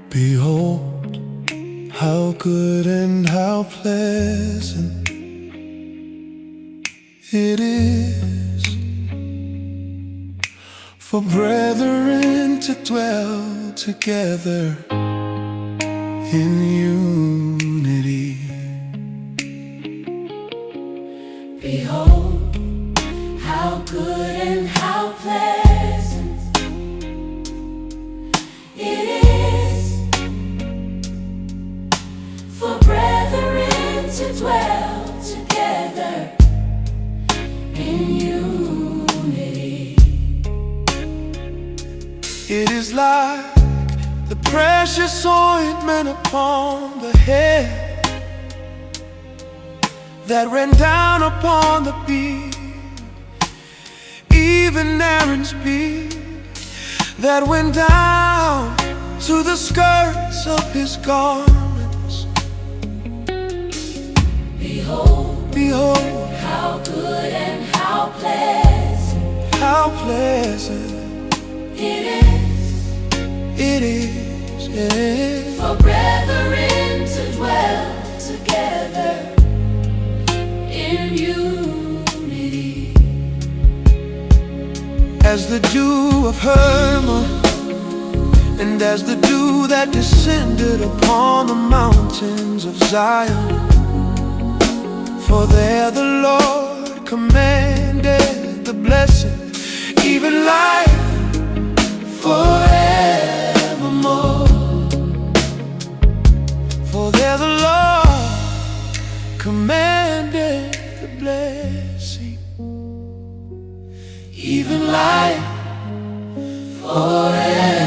Behold, how good and how pleasant it is for brethren to dwell together in unity. Behold, how good and how pleasant it is for brethren to dwell together in unity. It is like the precious ointment upon the head that ran down upon the beard, even Aaron's beard, that went down to the skirts of his garments. Behold, behold, how good and how pleasant it is for brethren to dwell together in unity. As the dew of Hermon, and as the dew that descended upon the mountains of Zion, for there the Lord commanded the blessing, even life forevermore. For there the Lord commanded the blessing, even life forever.